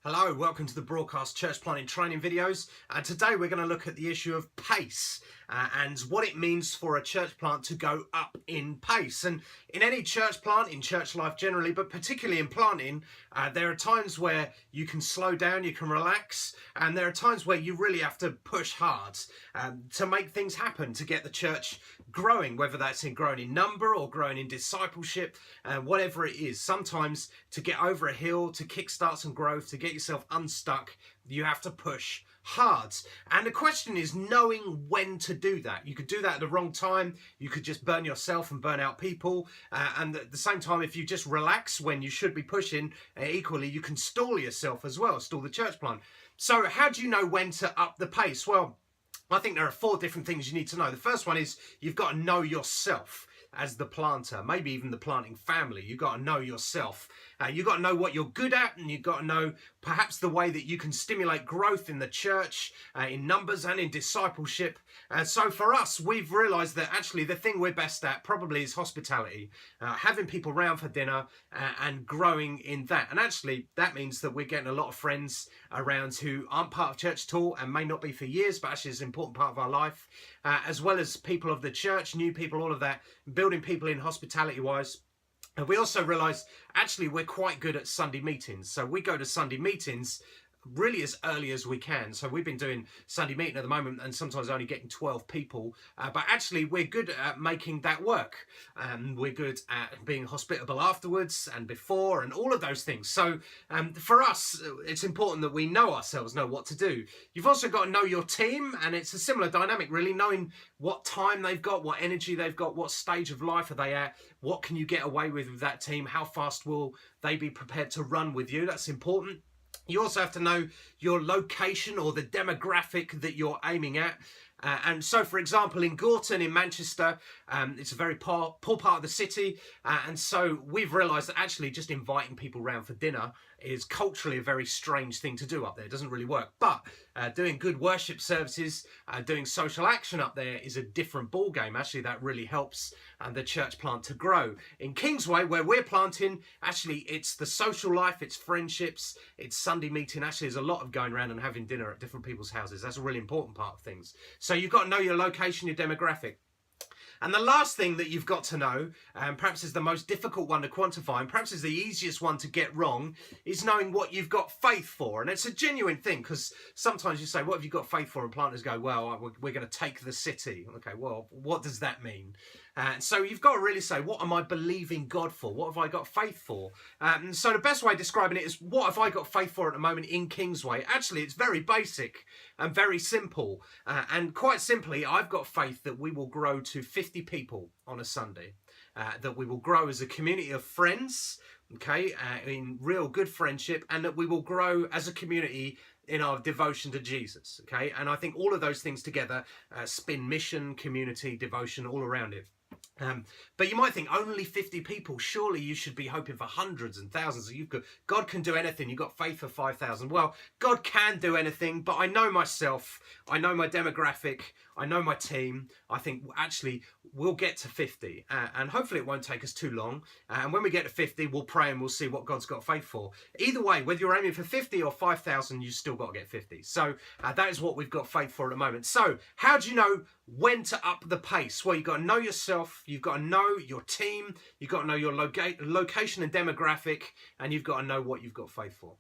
Hello, welcome to the Broadcast Church Planting Training videos. Today we're going to look at the issue of pace and what it means for a church plant to go up in pace. And in any church plant, in church life generally, but particularly in planting, there are times where you can slow down, you can relax, and there are times where you really have to push hard to make things happen, to get the church growing, whether that's in growing in number or growing in discipleship, whatever it is. Sometimes to get over a hill, to kickstart some growth, to get yourself unstuck, you have to push hard. And the question is knowing when to do that. You could do that at the wrong time. You could just burn yourself and burn out people. And at the same time, if you just relax when you should be pushing, equally, you can stall yourself as well, stall the church plant. So how do you know when to up the pace? Well, I think there are 4 different things you need to know. The first one is you've got to know yourself as the planter, maybe even the planting family. You've got to know yourself. You've got to know what you're good at, and you've got to know perhaps the way that you can stimulate growth in the church, in numbers and in discipleship. So for us, we've realised that actually the thing we're best at probably is hospitality, having people round for dinner and growing in that. And actually that means that we're getting a lot of friends around who aren't part of church at all and may not be for years, but actually is an important part of our life, as well as people of the church, new people, all of that, building people in hospitality wise. And we also realised actually we're quite good at Sunday meetings. So we go to Sunday meetings really as early as we can. So we've been doing Sunday meeting at the moment and sometimes only getting 12 people, but actually we're good at making that work. We're good at being hospitable afterwards and before and all of those things. So for us, it's important that we know ourselves, know what to do. You've also got to know your team, and it's a similar dynamic really, knowing what time they've got, what energy they've got, what stage of life are they at, what can you get away with that team, how fast will they be prepared to run with you. That's important. You also have to know your location or the demographic that you're aiming at. And so, for example, in Gorton in Manchester, it's a very poor part of the city. And so we've realised that actually just inviting people round for dinner is culturally a very strange thing to do up there. It doesn't really work. But doing good worship services, doing social action up there is a different ball game. Actually, that really helps the church plant to grow. In Kingsway, where we're planting, actually, it's the social life, it's friendships, it's Sunday meeting. Actually, there's a lot of going around and having dinner at different people's houses. That's a really important part of things. So you've got to know your location, your demographic. And the last thing that you've got to know, and perhaps is the most difficult one to quantify, and perhaps is the easiest one to get wrong, is knowing what you've got faith for. And it's a genuine thing, because sometimes you say, what have you got faith for? And planters go, well, we're going to take the city. Okay, well, what does that mean? So you've got to really say, what am I believing God for? What have I got faith for? And so the best way of describing it is, what have I got faith for at the moment in Kingsway? Actually, it's very basic and very simple. And quite simply, I've got faith that we will grow to 50 people on a Sunday, that we will grow as a community of friends, okay, in real good friendship, and that we will grow as a community in our devotion to Jesus, okay? And I think all of those things together spin mission, community, devotion, all around it. But you might think only 50 people, surely you should be hoping for hundreds and thousands. God can do anything. You've got faith for 5,000. Well, God can do anything, but I know myself, I know my demographic, I know my team. I think actually we'll get to 50, and hopefully it won't take us too long. And when we get to 50, we'll pray and we'll see what God's got faith for. Either way, whether you're aiming for 50 or 5,000, you still got to get 50. So that is what we've got faith for at the moment. So how do you know when to up the pace? Well, you've got to know yourself, you've got to know your team, you've got to know your location and demographic, and you've got to know what you've got faith for.